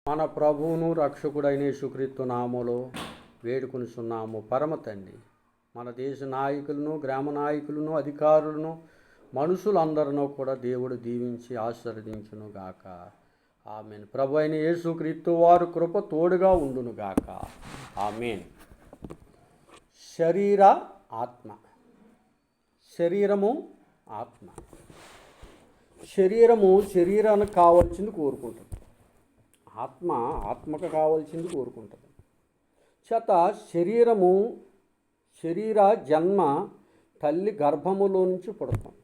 మన ప్రభువును రక్షకుడైన యేసుక్రీస్తు నామములో వేడుకొనుచున్నాము. పరమ తండ్రి, మన దేశ నాయకులను, గ్రామ నాయకులను, అధికారులను, మనుషులందరినూ కూడా దేవుడు దీవించి ఆశీర్వదించును గాక. ఆమేన్. ప్రభు అయిన యేసుక్రీస్తు వారు కృప తోడుగా ఉండును గాక. ఆమేన్. శరీర ఆత్మ. శరీరము ఆత్మ. శరీరానికి కావాల్సింది కోరుకుంటుంది. ఆత్మకు కావాల్సింది కోరుకుంటుంది. చేత శరీర జన్మ తల్లి గర్భములో నుంచి పుడతాం.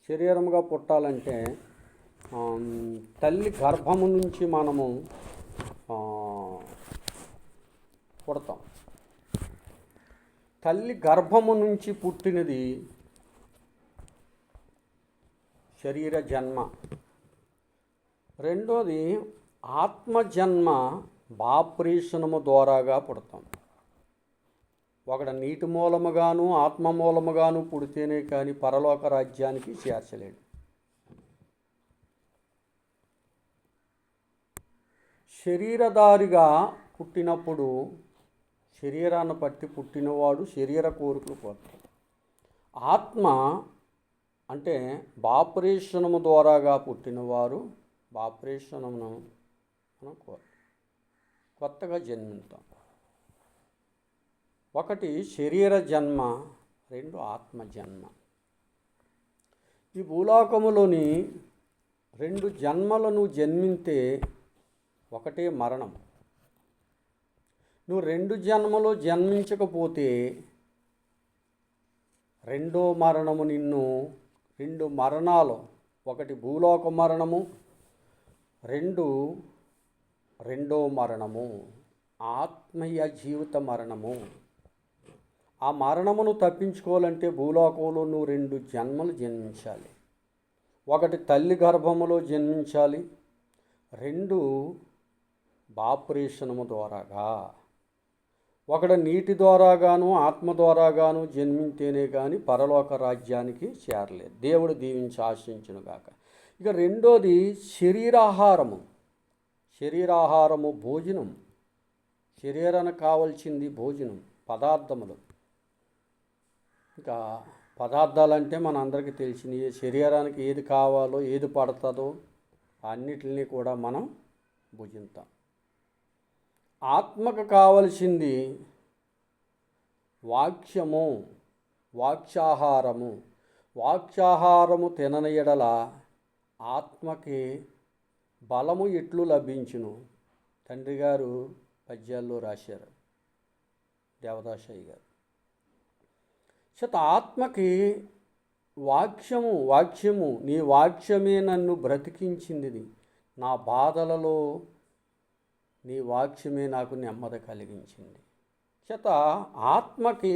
శరీరముగా పుట్టాలంటే తల్లి గర్భము నుంచి మనము పుడతాం. తల్లి గర్భము నుంచి పుట్టినది శరీర జన్మ. రెండోది ఆత్మజన్మ. బాప్రీషణము ద్వారాగా పుడతాం. ఒకడు నీటి మూలముగాను ఆత్మ మూలముగాను పుడితేనే కానీ పరలోక రాజ్యానికి చేర్చలేడు. శరీరధారిగా పుట్టినప్పుడు శరీరాన్ని పట్టి పుట్టినవాడు శరీర కోరికలు కోరుతాడు. ఆత్మ అంటే బాప్రీషణము ద్వారాగా పుట్టినవారు బాప్రీషణమును మనం కొత్తగా జన్మిస్తాం. ఒకటి శరీర జన్మ, రెండు ఆత్మ జన్మ. ఈ భూలోకములోని రెండు జన్మలను జన్మింతే ఒకటే మరణం. నువ్వు రెండు జన్మలో జన్మించకపోతే రెండో మరణము రెండు మరణాలు, ఒకటి భూలోక మరణము, రెండో మరణము ఆత్మీయ జీవిత మరణము. ఆ మరణమును తప్పించుకోవాలంటే భూలోకంలో నువ్వు రెండు జన్మలు జన్మించాలి. ఒకటి తల్లి గర్భములో జన్మించాలి, రెండు బాప్రీషణము ద్వారాగా. ఒకడు నీటి ద్వారాగాను ఆత్మ ద్వారాగాను జన్మింతేనే కానీ పరలోక రాజ్యానికి చేరలేదు. దేవుడు దీవించి ఆశించునుగాక. ఇక రెండోది శరీరాహారము భోజనం. శరీరానికి కావాల్సింది భోజనం, పదార్థములు. ఇంకా పదార్థాలంటే మన అందరికీ తెలిసినవి. శరీరానికి ఏది కావాలో ఏది పడుతుందో అన్నిటిని కూడా మనం భుజిస్తాం. ఆత్మకు కావలసింది వాక్యాహారము తినని యెడల ఆత్మకి బలము ఎట్లు లభించును. తండ్రి గారు పద్యాల్లో రాశారు, దేవదాసయ్య గారు. ఆత్మకి వాక్యము నీ వాక్యమే నన్ను బ్రతికించింది. నా బాధలలో నీ వాక్యమే నాకు నెమ్మది కలిగించింది. ఆత్మకి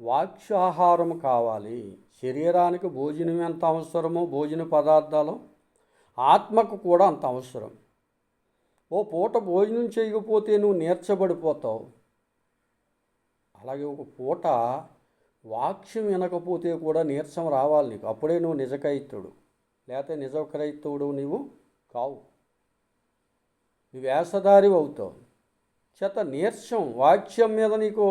వాక్యాహారం కావాలి. శరీరానికి భోజనం ఎంత అవసరమో భోజన పదార్థాలు ఆత్మకు కూడా అంత అవసరం. ఓ పూట భోజనం చేయకపోతే నువ్వు నీరసపడిపోతావు. అలాగే ఒక పూట వాక్యం వినకపోతే కూడా నీరసం రావాలి నీకు. అప్పుడే నువ్వు నిజక్రైస్తవుడు. లేకపోతే నిజక్రైస్తవుడు నీవు కావు, నువ్వు వేషధారి అవుతావు. నీరసం వాక్యం మీద నీకు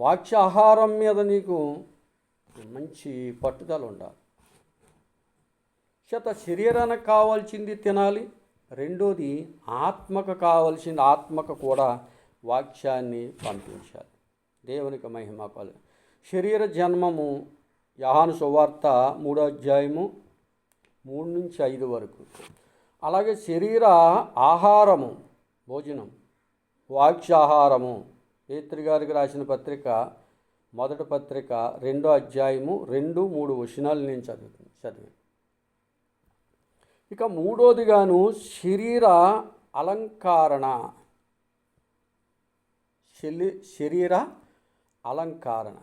వాక్యాహారం మీద నీకు మంచి పట్టుదల ఉండాలి. శరీరానికి కావాల్సింది తినాలి. రెండోది ఆత్మకు కావాల్సింది, ఆత్మకు కూడా వాక్యాన్ని పంపించాలి. దేవునికి మహిమ కలు. శరీర జన్మము యోహాను సువార్త 3వ అధ్యాయము 3 నుంచి 5 వరకు. అలాగే శరీర ఆహారము భోజనం, వాక్యాహారము పేతురు గారికి రాసిన పత్రిక మొదటి పత్రిక 2వ అధ్యాయము 2, 3 వచనాలు నేను చదివాను. ఇక మూడోదిగాను శరీర అలంకారణ,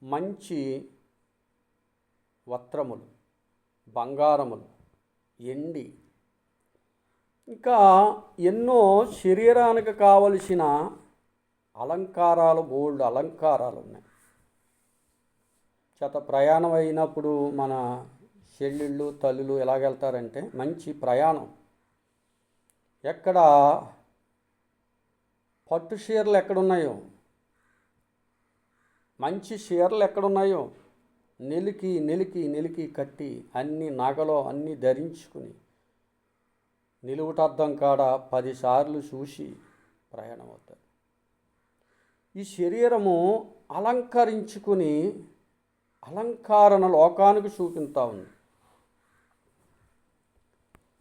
మంచి వస్త్రములు, బంగారములు, ఎండి, ఇంకా ఎన్నో శరీరానికి కావలసిన బోల్డ్ అలంకారాలు ఉన్నాయి. ప్రయాణం అయినప్పుడు మన చెల్లెళ్ళు తల్లులు ఎలాగెళ్తారంటే మంచి ప్రయాణం ఎక్కడ పట్టు చీరలు ఎక్కడున్నాయో, మంచి చీరలు ఎక్కడున్నాయో నెలికి నెలికి నెలికి కట్టి అన్ని నగలో అన్నీ ధరించుకుని నిలువుటద్దం కాడ 10 సార్లు చూసి ప్రయాణం అవుతారు. ఈ శరీరము అలంకరించుకుని అలంకరణ లోకానికి చూపిస్తూ ఉంది.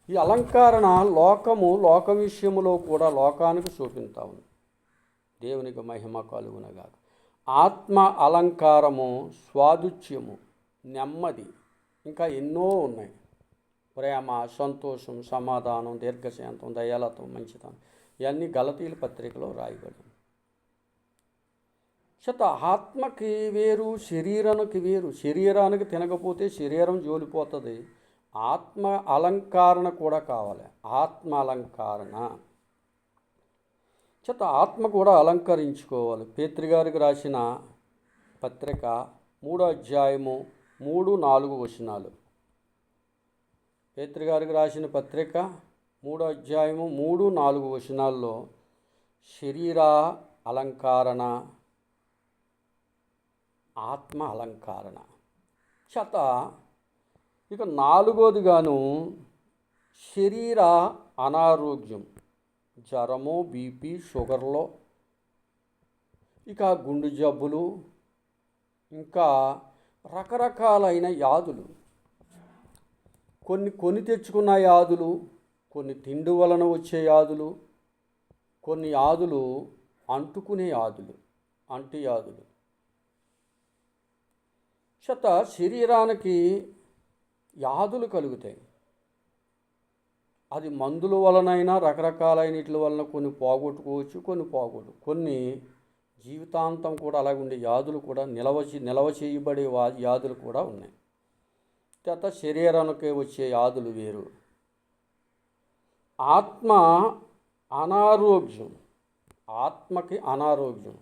ఈ అలంకరణ లోక విషయములో కూడా లోకానికి చూపిస్తూ ఉంది. దేవునికి మహిమ కలుగునగా. ఆత్మ అలంకారము, స్వాదుచ్యము, నెమ్మది, ఇంకా ఎన్నో ఉన్నాయి. ప్రేమ, సంతోషం, సమాధానం, దీర్ఘశాంతం, దయాలత్వం, మంచితనం, ఇవన్నీ గలతీల పత్రికలో రాయబడి. ఆత్మకి వేరు, శరీరానికి వేరు. శరీరానికి తినకపోతే శరీరం జోలిపోతుంది. ఆత్మ అలంకరణ కూడా కావాలి. ఆత్మ అలంకరణ ఆత్మ కూడా అలంకరించుకోవాలి. పేతురుగారికి రాసిన పత్రిక 3వ అధ్యాయము 3-4 వచనాలు. పేతురుగారికి రాసిన పత్రిక 3వ అధ్యాయము 3-4 వచనాల్లో శరీర అలంకరణ, ఆత్మ అలంకరణ ఇక 4వదిగాను శరీర అనారోగ్యం, జ్వరము, బీపీ, షుగర్లో, ఇక గుండె జబ్బులు, ఇంకా రకరకాలైన వ్యాధులు, కొని తెచ్చుకున్న వ్యాధులు, కొన్ని తిండి వలన వచ్చే వ్యాధులు, కొన్ని వ్యాధులు అంటుకునే వ్యాధులు, అంటువ్యాధులు. శరీరానికి వ్యాధులు కలుగుతాయి. అది మందుల వలనైనా రకరకాలైన వీటి వలన కొన్ని పోగొట్టుకోవచ్చు, కొన్ని జీవితాంతం కూడా అలాగే ఉండే వ్యాధులు కూడా నిలవ చేయబడే వ్యాధులు కూడా ఉన్నాయి. శరీరానికి వచ్చే వ్యాధులు వేరు. ఆత్మ అనారోగ్యం, ఆత్మకి అనారోగ్యం,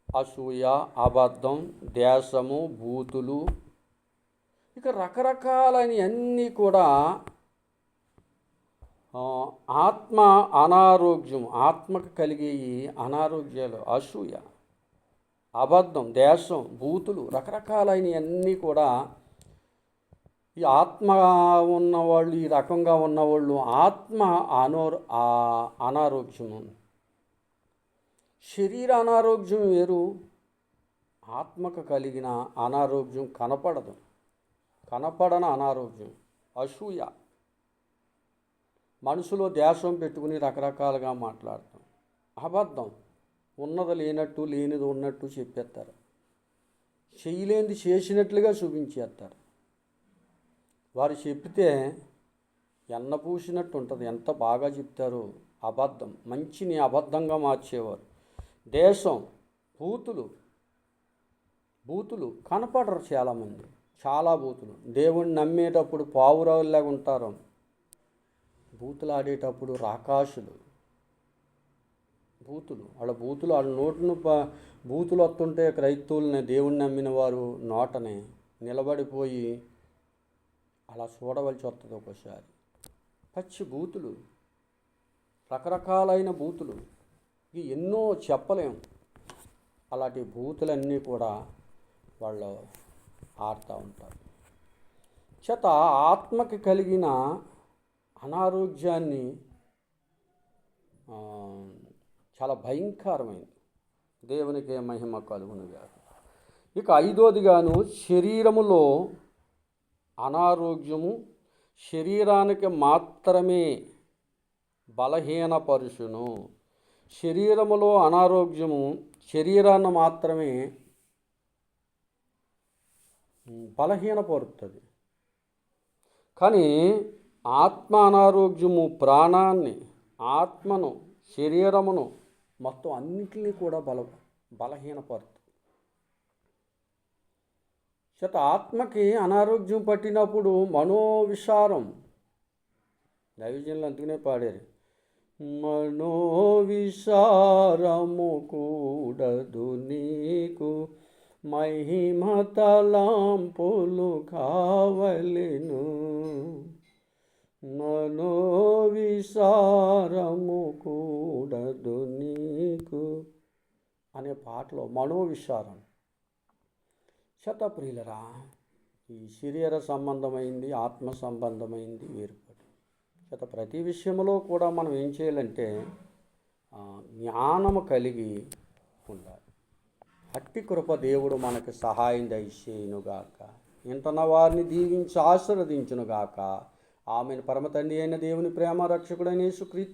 అసూయ, అబద్ధం, దేశము, బూతులు, ఇక రకరకాలైన అన్నీ కూడా ఆత్మ అనారోగ్యం. ఆత్మకు కలిగే అనారోగ్యాలు అసూయ, అబద్ధం, దేశం, బూతులు, రకరకాలైన అన్నీ కూడా ఈ ఆత్మ ఉన్నవాళ్ళు, ఈ రకంగా ఉన్నవాళ్ళు ఆత్మ అనారోగ్యము. శరీర అనారోగ్యం వేరు, ఆత్మకు కలిగిన అనారోగ్యం కనపడని అనారోగ్యం. అసూయ, మనసులో దేశం పెట్టుకుని రకరకాలుగా మాట్లాడతాం. అబద్ధం, ఉన్నది లేనట్టు, లేనిది ఉన్నట్టు చెప్పేస్తారు. చేయలేనిది చేసినట్లుగా చూపించేస్తారు. వారు చెప్తే ఎన్న పూసినట్టు ఉంటుంది. ఎంత బాగా చెప్తారో. అబద్ధం, మంచిని అబద్ధంగా మార్చేవారు. దేశం, బూతులు కనపడరు చాలామంది, చాలా బూతులు. దేవుణ్ణి నమ్మేటప్పుడు పావురావులాగా ఉంటారు, బూతులు ఆడేటప్పుడు రాకాసులు. వాళ్ళ నోటును బూతులు వస్తుంటే క్రైస్తవులని, దేవుణ్ణి నమ్మిన వారు నోటనే నిలబడిపోయి అలా చూడవలసి వస్తుంది ఒకసారి. పచ్చి బూతులు, రకరకాలైన బూతులు, ఇవి ఎన్నో చెప్పలేము. అలాంటి బూతులన్నీ కూడా వాళ్ళు ఆడుతూ ఉంటారు. ఆత్మకి కలిగిన అనారోగ్యాన్ని చాలా భయంకరమైనది. దేవునికి మహిమ కలుగునుగా. ఇక 5వదిగాను శరీరములో అనారోగ్యము శరీరానికి మాత్రమే బలహీనపరుచును. శరీరములో అనారోగ్యము శరీరాన్ని మాత్రమే బలహీనపరుస్తుంది. కానీ ఆత్మ అనారోగ్యము ప్రాణాన్ని, ఆత్మను, శరీరమును, మొత్తం అన్నింటినీ కూడా బలహీనపరుతుంది. ఆత్మకి అనారోగ్యం పట్టినప్పుడు మనోవిచారం, దైవజనులు అందుకనే పాడారు, మనోవిచారము కూడదు నీకు, మహిమ తలాంపులు కావలెను. మనోవిచారము విసారము కూడదు నీకు అనే పాటలో మనోవిచారం. శతప్రియులరా, ఈ శరీర సంబంధమైంది ఆత్మ సంబంధమైంది వేరుపడి ప్రతి విషయంలో కూడా మనం ఏం చేయాలంటే జ్ఞానము కలిగి ఉండాలి. అట్టి కృప దేవుడు మనకు సహాయం దయచేయునుగాక. ఇంతన వారిని దీవించి ఆశీర్వదించునుగాక. ఆమెను పరమ తండ్రి అయిన దేవుని ప్రేమ రక్షకుడైన యేసుక్రీస్తు